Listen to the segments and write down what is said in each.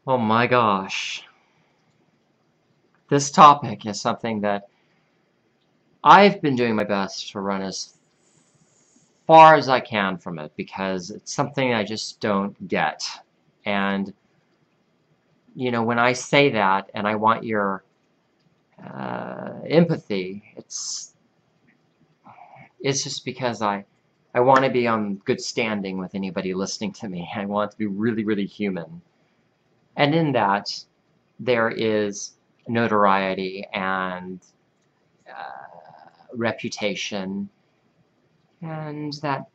Oh my gosh. This topic is something that I've been doing my best to run as far as I can from it because it's something I just don't get. And, you know, when I say that and I want your empathy, it's just because I want to be on good standing with anybody listening to me. I want to be really, really human. And in that, there is notoriety and reputation, and that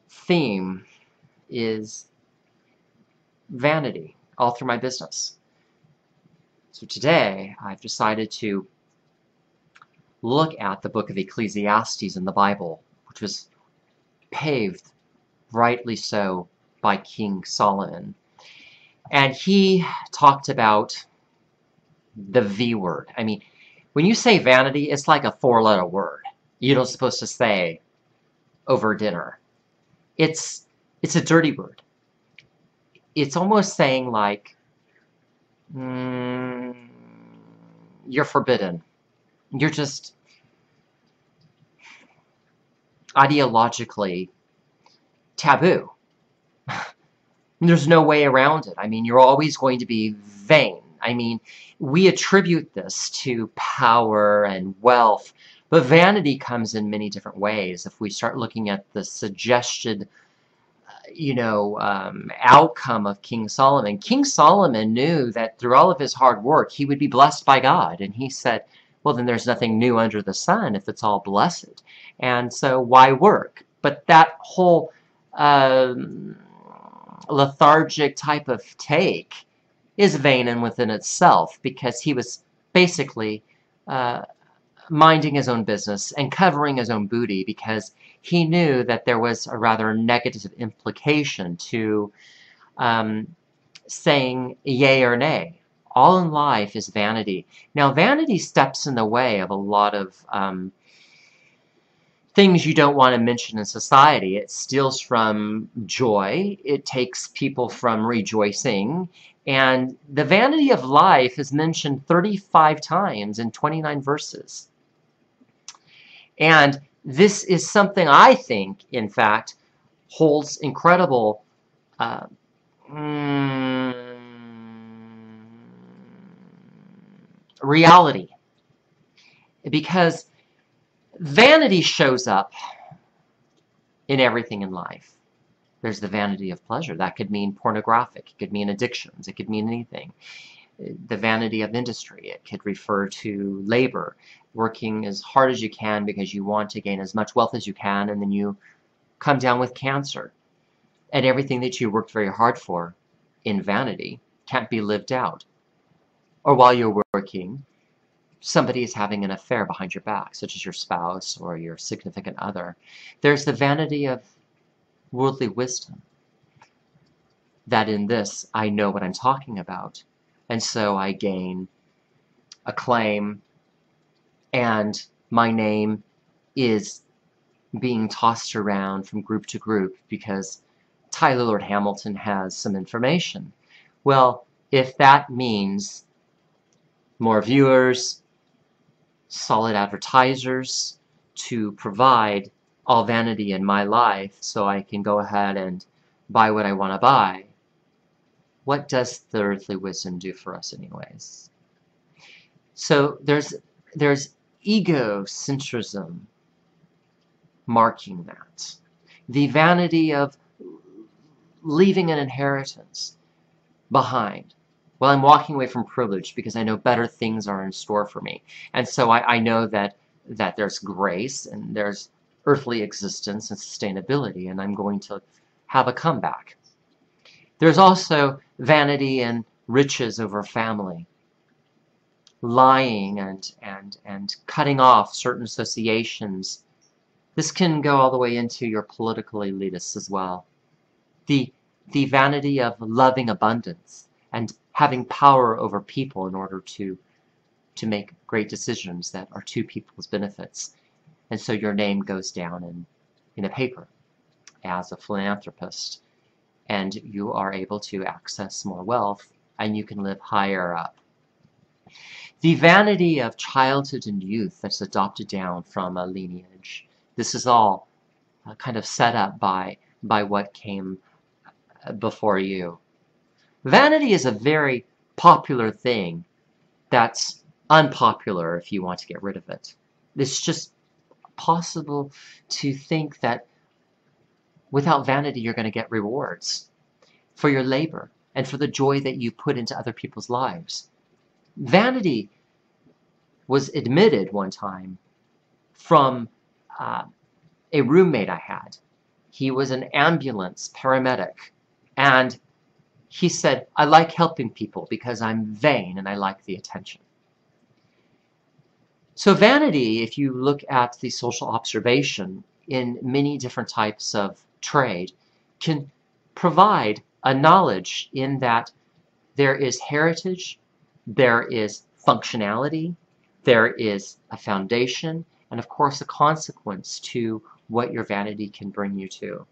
theme is vanity all through my business. So today I've decided to look at the book of Ecclesiastes in the Bible, which was paved, rightly so, by King Solomon. And he talked about the V word. I mean, when you say vanity, it's like a four-letter word. You're not supposed to say over dinner. It's a dirty word. It's almost saying like, you're forbidden. You're just ideologically taboo. There's no way around it. I mean, you're always going to be vain. I mean, we attribute this to power and wealth, but vanity comes in many different ways. If we start looking at the suggested, outcome of King Solomon knew that through all of his hard work, he would be blessed by God. And he said, well, then there's nothing new under the sun if it's all blessed. And so why work? But that whole lethargic type of take is vain and within itself, because he was basically minding his own business and covering his own booty, because he knew that there was a rather negative implication to saying yay or nay. All in life is vanity. Now, vanity steps in the way of a lot of things you don't want to mention in society. It steals from joy. It takes people from rejoicing. And the vanity of life is mentioned 35 times in 29 verses. And this is something I think, in fact, holds incredible reality. Because vanity shows up in everything in life. There's the vanity of pleasure. That could mean pornographic. It could mean addictions. It could mean anything. The vanity of industry. It could refer to labor. Working as hard as you can because you want to gain as much wealth as you can, and then you come down with cancer. And everything that you worked very hard for in vanity can't be lived out. Or while you're working, somebody is having an affair behind your back, such as your spouse or your significant other. There's the vanity of worldly wisdom. That in this, I know what I'm talking about. And so I gain acclaim, and my name is being tossed around from group to group because Tyler Lord Hamilton has some information. Well, if that means more viewers, solid advertisers to provide all vanity in my life so I can go ahead and buy what I want to buy, what does the earthly wisdom do for us anyways? So there's egocentrism marking that. The vanity of leaving an inheritance behind. Well, I'm walking away from privilege because I know better things are in store for me. And so I know that there's grace and there's earthly existence and sustainability, and I'm going to have a comeback. There's also vanity and riches over family. Lying and cutting off certain associations. This can go all the way into your political elitists as well. The vanity of loving abundance and having power over people in order to make great decisions that are to people's benefits. And so your name goes down in a paper as a philanthropist, and you are able to access more wealth and you can live higher up. The vanity of childhood and youth that's adopted down from a lineage. This is all kind of set up by what came before you. Vanity is a very popular thing that's unpopular if you want to get rid of it. It's just possible to think that without vanity you're going to get rewards for your labor and for the joy that you put into other people's lives. Vanity was admitted one time from a roommate I had. He was an ambulance paramedic, and he said, I like helping people because I'm vain and I like the attention. So vanity, if you look at the social observation in many different types of trade, can provide a knowledge in that there is heritage, there is functionality, there is a foundation, and of course a consequence to what your vanity can bring you to.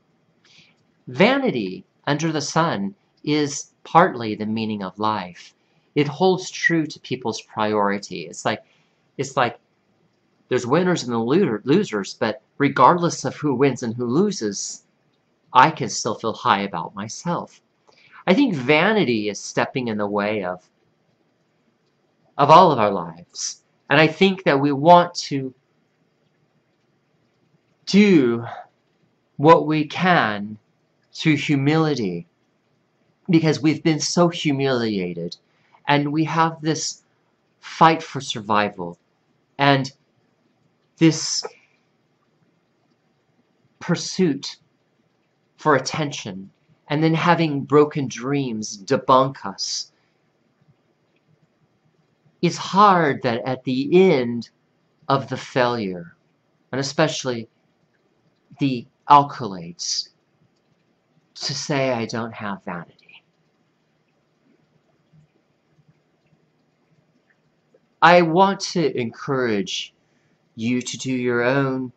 Vanity under the sun is partly the meaning of life. It holds true to people's priority. It's like there's winners and losers, but regardless of who wins and who loses, I can still feel high about myself. I think vanity is stepping in the way of all of our lives. And I think that we want to do what we can through humility, because we've been so humiliated, and we have this fight for survival and this pursuit for attention, and then having broken dreams debunk us. It's hard that at the end of the failure, and especially the accolades, to say I don't have vanity. I want to encourage you to do your own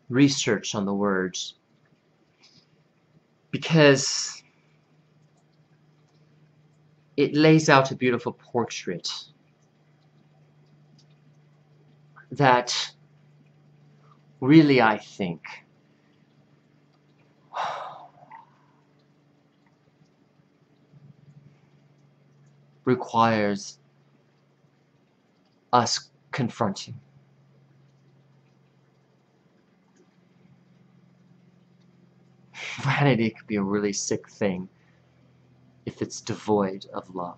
research on the words, because it lays out a beautiful portrait that really, I think, requires us confronting. Vanity could be a really sick thing if it's devoid of love.